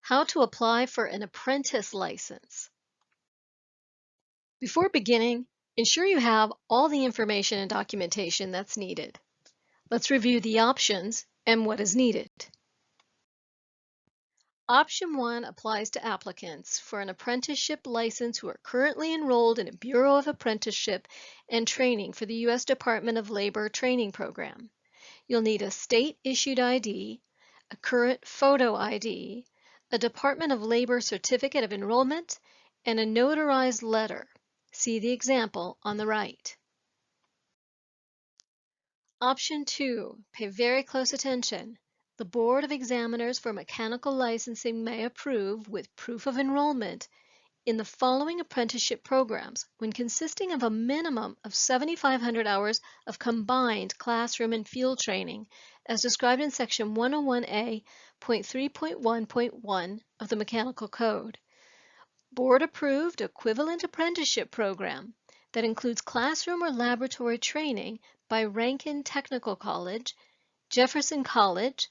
How to apply for an apprentice license. Before beginning, ensure you have all the information and documentation that's needed. Let's review the options and what is needed. Option 1 applies to applicants for an apprenticeship license who are currently enrolled in a Bureau of Apprenticeship and Training for the U.S. Department of Labor training program. You'll need a state-issued ID, a current photo ID, a Department of Labor certificate of enrollment, and a notarized letter. See the example on the right. Option 2. Pay very close attention. The Board of Examiners for Mechanical Licensing may approve, with proof of enrollment, in the following apprenticeship programs when consisting of a minimum of 7,500 hours of combined classroom and field training as described in Section 101A.3.1.1 of the Mechanical Code. Board-approved equivalent apprenticeship program that includes classroom or laboratory training by Rankin Technical College, Jefferson College,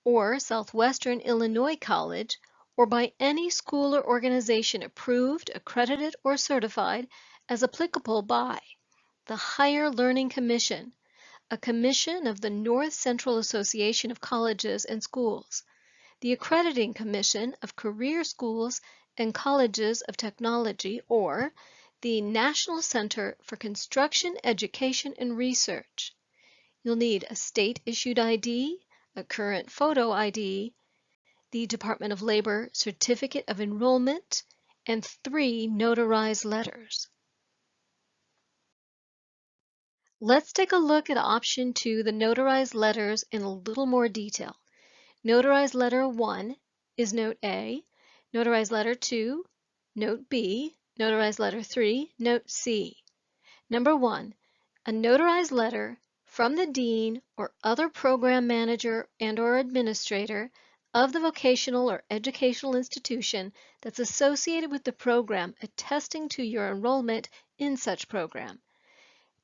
or Southwestern Illinois College, or by any school or organization approved, accredited, or certified as applicable by the Higher Learning Commission, a commission of the North Central Association of Colleges and Schools, the Accrediting Commission of Career Schools and Colleges of Technology, or the National Center for Construction Education and Research. You'll need a state-issued ID, a current photo ID, the Department of Labor Certificate of Enrollment, and 3 notarized letters. Let's take a look at option 2, the notarized letters, in a little more detail. Notarized letter 1 is note A, notarized letter 2, note B, notarized letter 3, note C. Number 1, a notarized letter from the dean or other program manager and/or administrator of the vocational or educational institution that's associated with the program attesting to your enrollment in such program.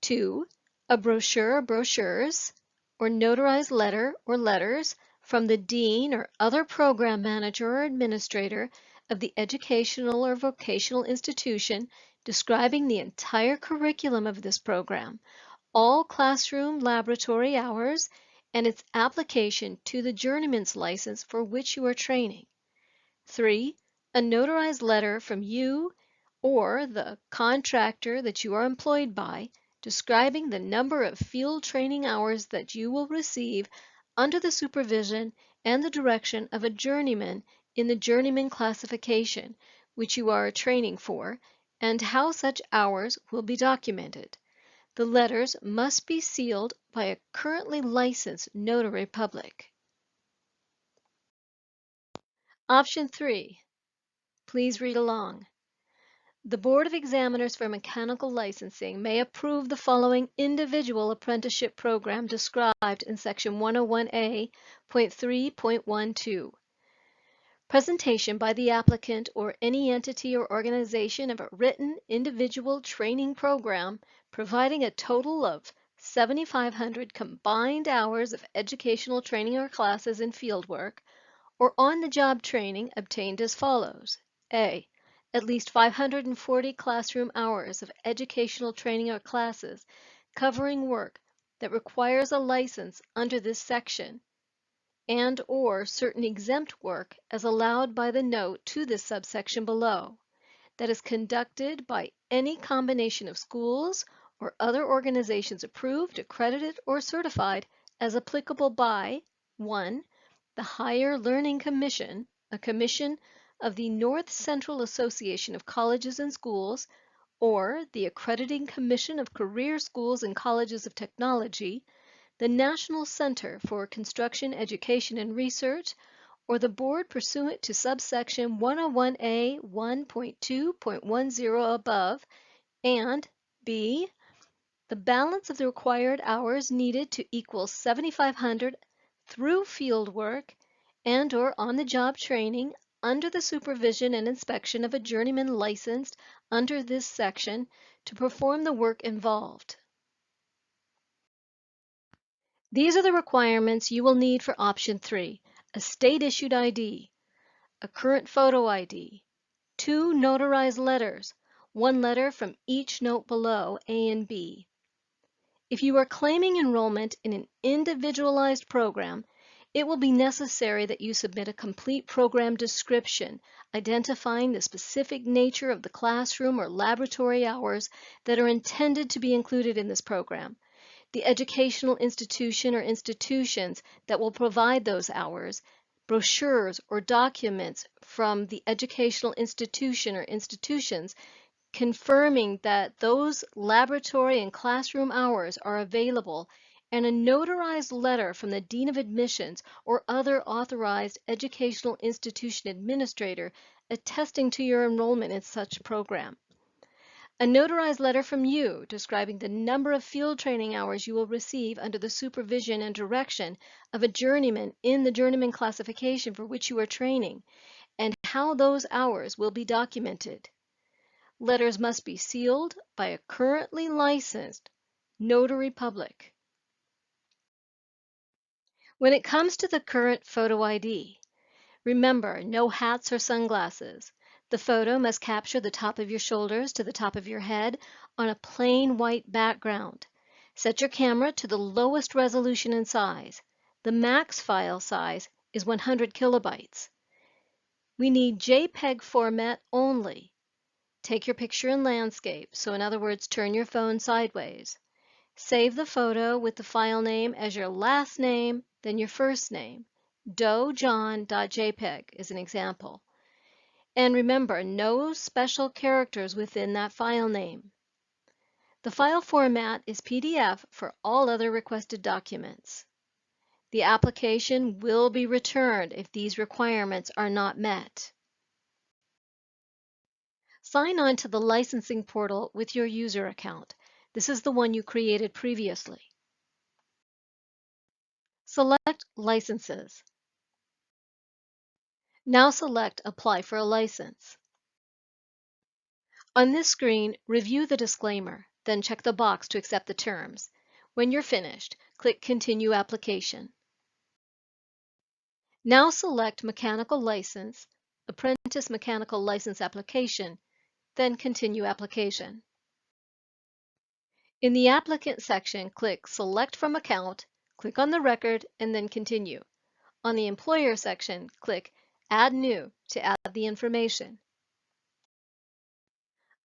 2, a brochure or brochures or notarized letter or letters from the dean or other program manager or administrator of the educational or vocational institution describing the entire curriculum of this program, all classroom laboratory hours, and its application to the journeyman's license for which you are training. 3, a notarized letter from you or the contractor that you are employed by describing the number of field training hours that you will receive under the supervision and the direction of a journeyman in the journeyman classification, which you are training for, and how such hours will be documented. The letters must be sealed by a currently licensed notary public. Option 3. Please read along. The Board of Examiners for Mechanical Licensing may approve the following individual apprenticeship program described in Section 101A.3.12. Presentation by the applicant or any entity or organization of a written individual training program providing a total of 7,500 combined hours of educational training or classes in fieldwork or on-the-job training obtained as follows. A. At least 540 classroom hours of educational training or classes covering work that requires a license under this section and/or certain exempt work as allowed by the note to this subsection below, that is conducted by any combination of schools or other organizations approved, accredited, or certified as applicable by 1. The Higher Learning Commission, a commission of the North Central Association of Colleges and Schools, or the Accrediting Commission of Career Schools and Colleges of Technology, the National Center for Construction Education and Research, or the board pursuant to subsection 101A 1.2.10 above, and B. The balance of the required hours needed to equal 7,500 through field work and/or on-the-job training under the supervision and inspection of a journeyman licensed under this section to perform the work involved. These are the requirements you will need for option 3, a state-issued ID. a current photo ID, 2 notarized letters, 1 letter from each note below, A and B. If you are claiming enrollment in an individualized program, it will be necessary that you submit a complete program description identifying the specific nature of the classroom or laboratory hours that are intended to be included in this program, the educational institution or institutions that will provide those hours, brochures or documents from the educational institution or institutions confirming that those laboratory and classroom hours are available, and a notarized letter from the Dean of Admissions or other authorized educational institution administrator attesting to your enrollment in such program. A notarized letter from you describing the number of field training hours you will receive under the supervision and direction of a journeyman in the journeyman classification for which you are training, and how those hours will be documented. Letters must be sealed by a currently licensed notary public. When it comes to the current photo ID, remember, no hats or sunglasses. The photo must capture the top of your shoulders to the top of your head on a plain white background. Set your camera to the lowest resolution and size. The max file size is 100 kilobytes. We need JPEG format only. Take your picture in landscape, so in other words, turn your phone sideways. Save the photo with the file name as your last name, then your first name. dojohn.jpg is an example. And remember, no special characters within that file name. The file format is PDF for all other requested documents. The application will be returned if these requirements are not met. Sign on to the licensing portal with your user account. This is the one you created previously. Select Licenses. Now select Apply for a license. On this screen, review the disclaimer, then check the box to accept the terms. When you're finished, click Continue Application. Now select Mechanical License, Apprentice Mechanical License Application, then Continue Application. In the Applicant section, click Select from Account, click on the record, and then Continue. On the Employer section, click Add New to add the information.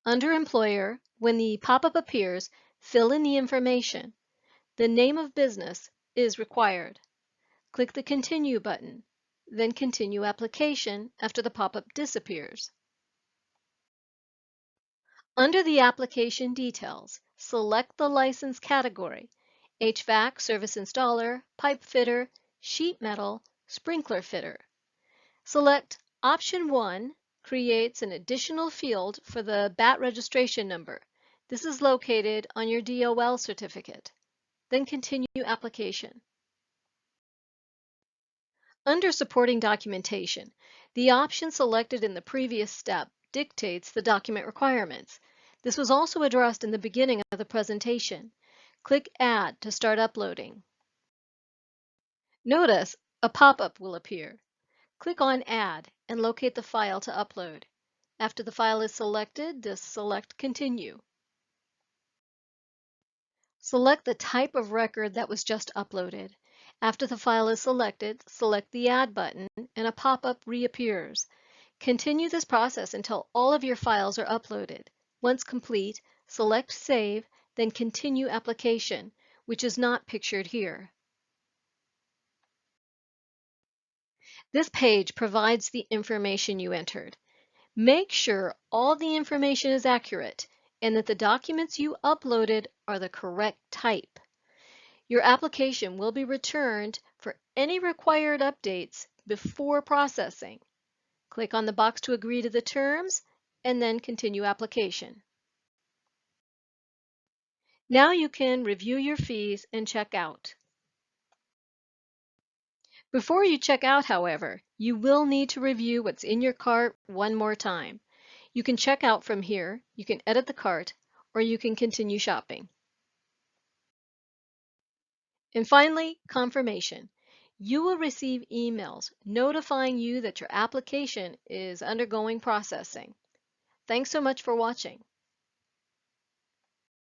Under Employer, when the pop-up appears, fill in the information. The name of business is required. Click the Continue button, then Continue Application after the pop-up disappears. Under the application details, select the license category: HVAC service installer, pipe fitter, sheet metal, sprinkler fitter. Select Option 1 creates an additional field for the BAT registration number. This is located on your DOL certificate. Then continue application. Under supporting documentation, the option selected in the previous step dictates the document requirements. This was also addressed in the beginning of the presentation. Click Add to start uploading. Notice a pop-up will appear. Click on Add and locate the file to upload. After the file is selected, just select Continue. Select the type of record that was just uploaded. After the file is selected, select the Add button and a pop-up reappears. Continue this process until all of your files are uploaded. Once complete, select Save, then Continue Application, which is not pictured here. This page provides the information you entered. Make sure all the information is accurate and that the documents you uploaded are the correct type. Your application will be returned for any required updates before processing. Click on the box to agree to the terms and then Continue Application. Now you can review your fees and check out. Before you check out, however, you will need to review what's in your cart one more time. You can check out from here, you can edit the cart, or you can continue shopping. And finally, confirmation. You will receive emails notifying you that your application is undergoing processing. Thanks so much for watching.